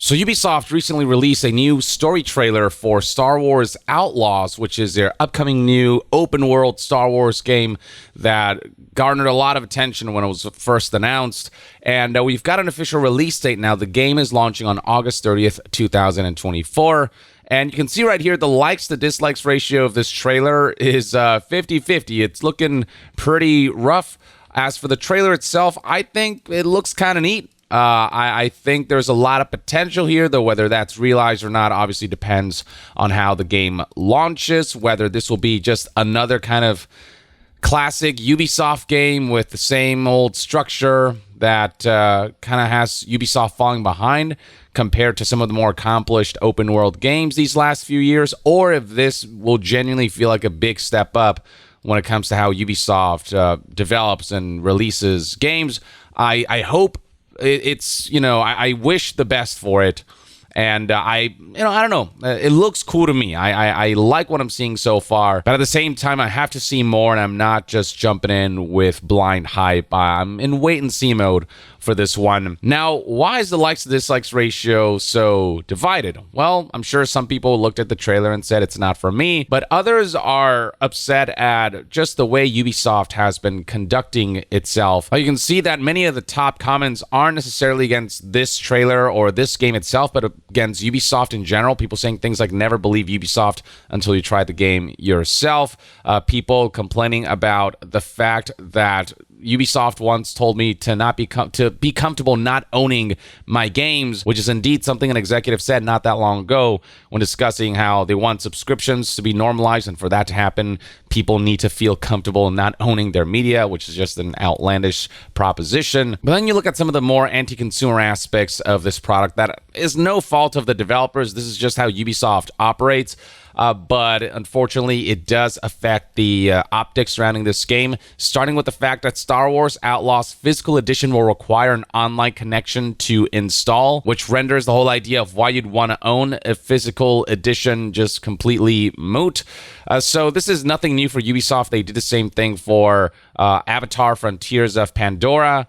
So Ubisoft recently released a new story trailer for Star Wars Outlaws, which is their upcoming new open-world Star Wars game that garnered a lot of attention when it was first announced. And we've got an official release date now. The game is launching on August 30th, 2024. And you can see right here the likes to dislikes ratio of this trailer is 50-50. It's looking pretty rough. As for the trailer itself, I think it looks kind of neat. I think there's a lot of potential here, though whether that's realized or not obviously depends on how the game launches, whether this will be just another kind of classic Ubisoft game with the same old structure that kind of has Ubisoft falling behind compared to some of the more accomplished open world games these last few years, or if this will genuinely feel like a big step up when it comes to how Ubisoft develops and releases games. I hope it's, I wish the best for it. And I don't know. It looks cool to me. I like what I'm seeing so far. But at the same time, I have to see more, and I'm not just jumping in with blind hype. I'm in wait-and-see mode for this one. Now, why is the likes to dislikes ratio so divided? Well, I'm sure some people looked at the trailer and said it's not for me, but others are upset at just the way Ubisoft has been conducting itself. You can see that many of the top comments aren't necessarily against this trailer or this game itself, but against Ubisoft in general. People saying things like never believe Ubisoft until you try the game yourself. People complaining about the fact that Ubisoft once told me to be comfortable not owning my games, which is indeed something an executive said not that long ago when discussing how they want subscriptions to be normalized, and for that to happen, people need to feel comfortable not owning their media, which is just an outlandish proposition. But then you look at some of the more anti-consumer aspects of this product that is no fault of the developers. This is just how Ubisoft operates. But unfortunately, it does affect the optics surrounding this game, starting with the fact that Star Wars Outlaws Physical Edition will require an online connection to install, which renders the whole idea of why you'd want to own a physical edition just completely moot. So this is nothing new for Ubisoft. They did the same thing for Avatar Frontiers of Pandora.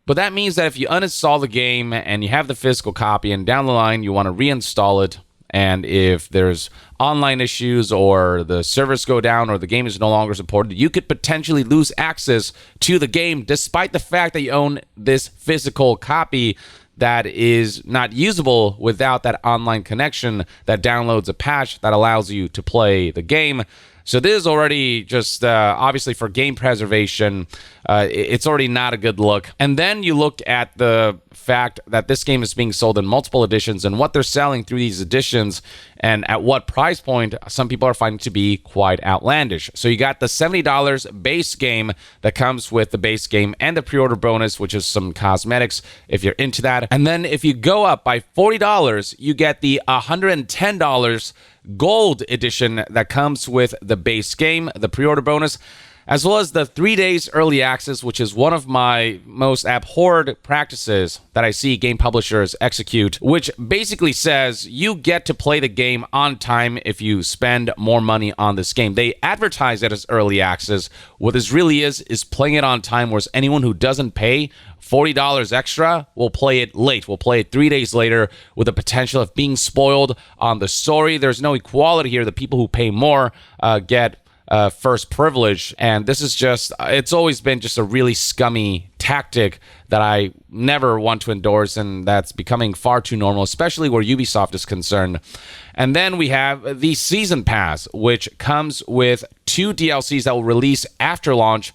But that means that if you uninstall the game and you have the physical copy and down the line you want to reinstall it, and if there's online issues or the servers go down or the game is no longer supported, you could potentially lose access to the game despite the fact that you own this physical copy that is not usable without that online connection that downloads a patch that allows you to play the game. So this is already just, obviously for game preservation, it's already not a good look. And then you look at the fact that this game is being sold in multiple editions and what they're selling through these editions and at what price point some people are finding to be quite outlandish. So you got the $70 base game that comes with the base game and the pre-order bonus, which is some cosmetics if you're into that. And then if you go up by $40, you get the $110 gold edition that comes with the base game, the pre-order bonus, as well as the 3 days early access, which is one of my most abhorred practices that I see game publishers execute, which basically says you get to play the game on time if you spend more money on this game. They advertise it as early access. What this really is playing it on time, whereas anyone who doesn't pay $40 extra will play it late. Will play it 3 days later with the potential of being spoiled on the story. There's no equality here. The people who pay more get first privilege, and this is just, it's always been just a really scummy tactic that I never want to endorse, and that's becoming far too normal, especially where Ubisoft is concerned. And then we have the Season Pass, which comes with 2 DLCs that will release after launch.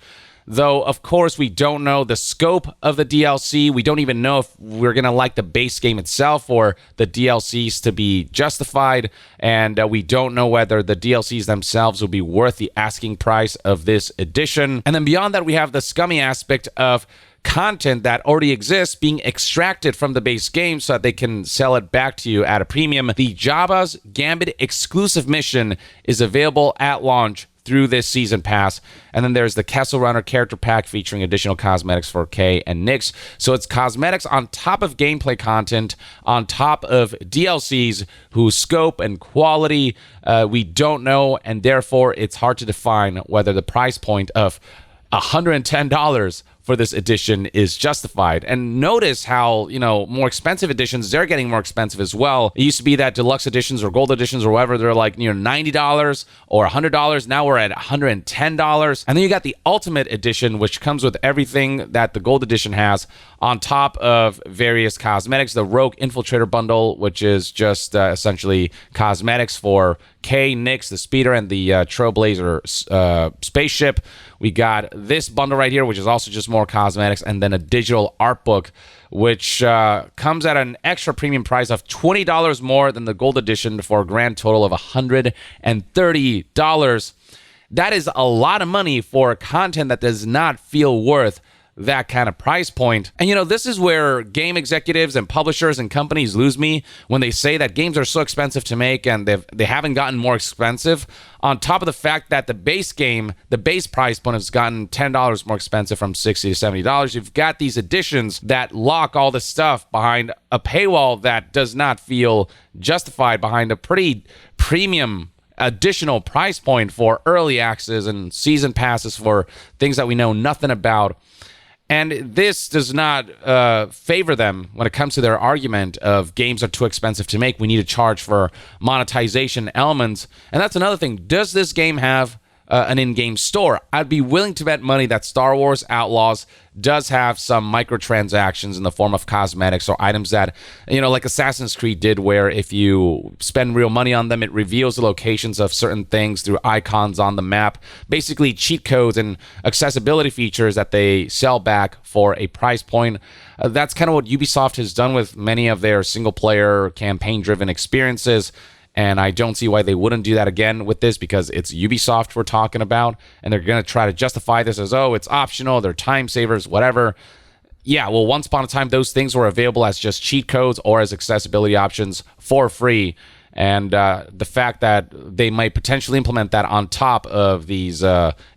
Though, of course, we don't know the scope of the DLC. We don't even know if we're going to like the base game itself or the DLCs to be justified. And we don't know whether the DLCs themselves will be worth the asking price of this edition. And then beyond that, we have the scummy aspect of content that already exists being extracted from the base game so that they can sell it back to you at a premium. The Jabba's Gambit exclusive mission is available at launch through this Season Pass. And then there's the Kessel Runner character pack featuring additional cosmetics for Kay and Nyx. So it's cosmetics on top of gameplay content, on top of DLCs whose scope and quality we don't know, and therefore it's hard to define whether the price point of $110 for this edition is justified. And notice how, more expensive editions, they're getting more expensive as well. It used to be that deluxe editions or gold editions or whatever, they're like near $90 or $100. Now we're at $110. And then you got the Ultimate Edition, which comes with everything that the gold edition has on top of various cosmetics. The Rogue Infiltrator bundle, which is just essentially cosmetics for K, Nyx, the speeder, and the Trailblazer spaceship. We got this bundle right here, which is also just more cosmetics, and then a digital art book, which comes at an extra premium price of $20 more than the gold edition for a grand total of $130. That is a lot of money for content that does not feel worth that kind of price point. And this is where game executives and publishers and companies lose me when they say that games are so expensive to make and they haven't gotten more expensive, on top of the fact that the base game, the base price point, has gotten $10 more expensive from $60 to $70. You've got these editions that lock all this stuff behind a paywall that does not feel justified, behind a pretty premium additional price point for early access and season passes for things that we know nothing about. And this does not favor them when it comes to their argument of games are too expensive to make. We need to charge for monetization elements. And that's another thing. Does this game have an in-game store? I'd be willing to bet money that Star Wars Outlaws does have some microtransactions in the form of cosmetics or items that, like Assassin's Creed did, where if you spend real money on them, it reveals the locations of certain things through icons on the map. Basically, cheat codes and accessibility features that they sell back for a price point. That's kind of what Ubisoft has done with many of their single-player, campaign-driven experiences. And I don't see why they wouldn't do that again with this, because it's Ubisoft we're talking about, and they're going to try to justify this as, it's optional, they're time savers, whatever. Yeah, well, once upon a time, those things were available as just cheat codes or as accessibility options for free. And the fact that they might potentially implement that on top of these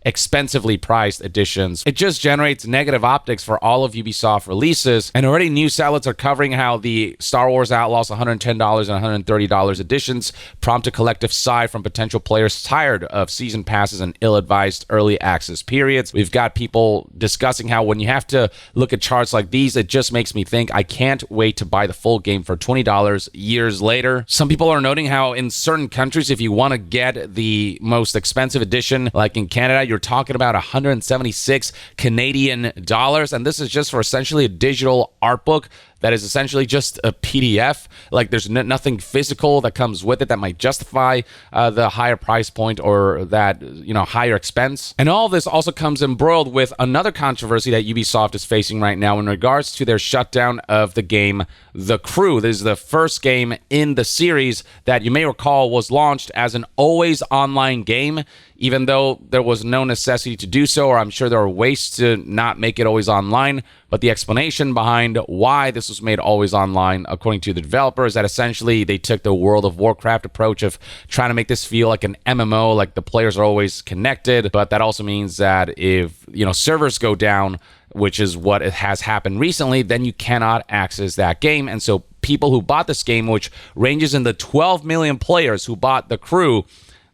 expensively priced editions, it just generates negative optics for all of Ubisoft releases. And already news outlets are covering how the Star Wars Outlaws $110 and $130 editions prompt a collective sigh from potential players tired of season passes and ill-advised early access periods. We've got people discussing how when you have to look at charts like these, it just makes me think, I can't wait to buy the full game for $20 years later. Some people are noting how in certain countries, if you want to get the most expensive edition, like in Canada, you're talking about 176 Canadian dollars, and this is just for essentially a digital art book that is essentially just a PDF. Like there's nothing physical that comes with it that might justify the higher price point or that higher expense. And all this also comes embroiled with another controversy that Ubisoft is facing right now in regards to their shutdown of the game The Crew. This is the first game in the series that you may recall was launched as an always online game, even though there was no necessity to do so, or I'm sure there are ways to not make it always online. But the explanation behind why this was made always online, according to the developer, is that essentially they took the World of Warcraft approach of trying to make this feel like an MMO, like the players are always connected. But that also means that if, servers go down, which is what has happened recently, then you cannot access that game. And so people who bought this game, which ranges in the 12 million players who bought The Crew,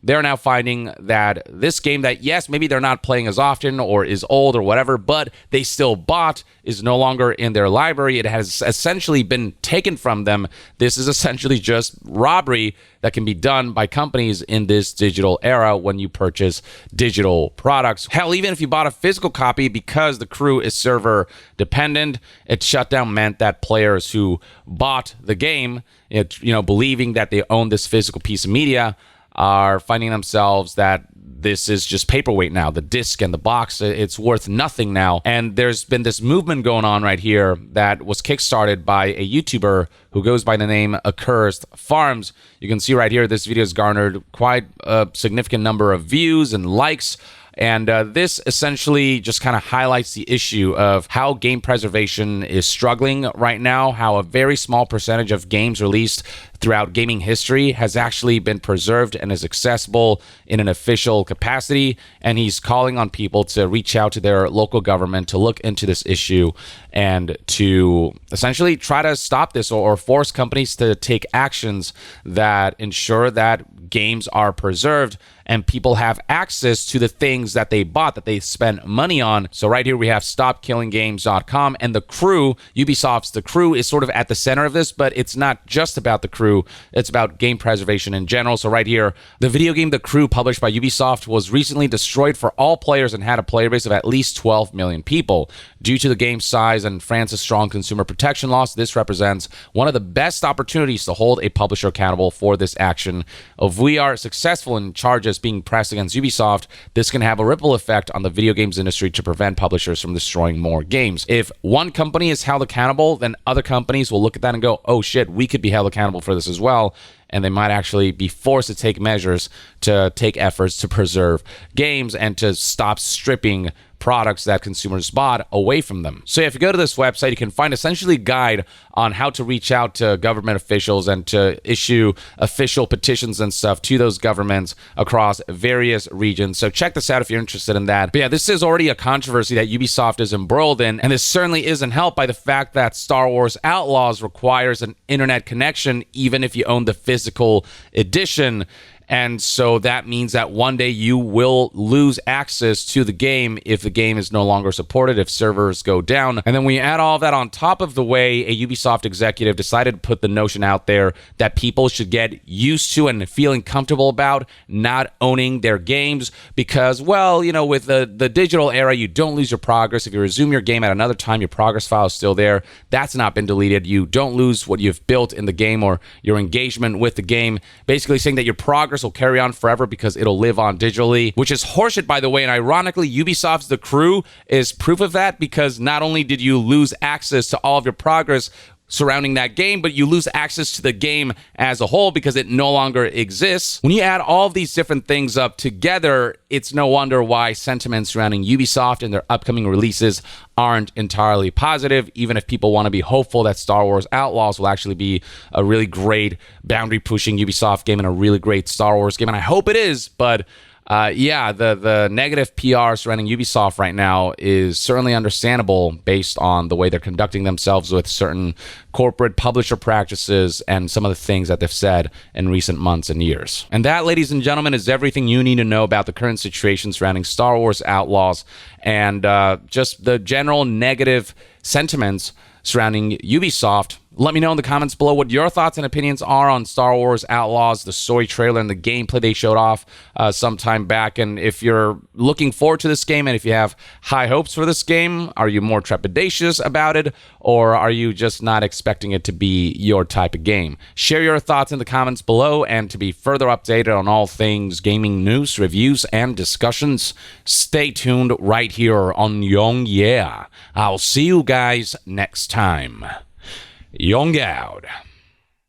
they're now finding that this game that, yes, maybe they're not playing as often or is old or whatever, but they still bought, is no longer in their library. It has essentially been taken from them. This is essentially just robbery that can be done by companies in this digital era when you purchase digital products. Hell, even if you bought a physical copy, because The Crew is server dependent, its shutdown meant that players who bought the game, believing that they own this physical piece of media, are finding themselves that this is just paperweight now. The disc and the box, it's worth nothing now. And there's been this movement going on right here that was kickstarted by a YouTuber who goes by the name Accursed Farms. You can see right here, this video has garnered quite a significant number of views and likes. And this essentially just kind of highlights the issue of how game preservation is struggling right now, how a very small percentage of games released throughout gaming history has actually been preserved and is accessible in an official capacity. And he's calling on people to reach out to their local government to look into this issue and to essentially try to stop this or force companies to take actions that ensure that games are preserved and people have access to the things things that they bought, that they spent money on. So right here we have StopKillingGames.com, and The Crew, Ubisoft's The Crew, is sort of at the center of this, but it's not just about The Crew. It's about game preservation in general. So right here, the video game The Crew, published by Ubisoft, was recently destroyed for all players and had a player base of at least 12 million people. Due to the game's size and France's strong consumer protection laws, this represents one of the best opportunities to hold a publisher accountable for this action. If we are successful in charges being pressed against Ubisoft, this can have a ripple effect on the video games industry to prevent publishers from destroying more games. If one company is held accountable, then other companies will look at that and go, oh shit, we could be held accountable for this as well. And they might actually be forced to take measures to take efforts to preserve games and to stop stripping products that consumers bought away from them. So if you go to this website, you can find essentially a guide on how to reach out to government officials and to issue official petitions and stuff to those governments across various regions. So check this out if you're interested in that. But yeah, this is already a controversy that Ubisoft is embroiled in, and this certainly isn't helped by the fact that Star Wars Outlaws requires an internet connection even if you own the physical edition. And so that means that one day you will lose access to the game if the game is no longer supported, if servers go down. And then when you add all of that on top of the way a Ubisoft executive decided to put the notion out there that people should get used to and feeling comfortable about not owning their games because, well, you know, with the digital era, you don't lose your progress. If you resume your game at another time, your progress file is still there. That's not been deleted. You don't lose what you've built in the game or your engagement with the game. Basically saying that your progress will carry on forever because it'll live on digitally, which is horseshit, by the way. And ironically, Ubisoft's The Crew is proof of that, because not only did you lose access to all of your progress surrounding that game, but you lose access to the game as a whole because it no longer exists. When you add all of these different things up together, it's no wonder why sentiments surrounding Ubisoft and their upcoming releases aren't entirely positive, even if people want to be hopeful that Star Wars Outlaws will actually be a really great boundary-pushing Ubisoft game and a really great Star Wars game, and I hope it is, but yeah, the negative PR surrounding Ubisoft right now is certainly understandable based on the way they're conducting themselves with certain corporate publisher practices and some of the things that they've said in recent months and years. And that, ladies and gentlemen, is everything you need to know about the current situation surrounding Star Wars Outlaws and just the general negative sentiments surrounding Ubisoft. Let me know in the comments below what your thoughts and opinions are on Star Wars Outlaws, the story trailer, and the gameplay they showed off some time back. And if you're looking forward to this game, and if you have high hopes for this game, are you more trepidatious about it, or are you just not expecting it to be your type of game? Share your thoughts in the comments below, and to be further updated on all things gaming news, reviews, and discussions, stay tuned right here on Young Yeah. I'll see you guys next time. Young out.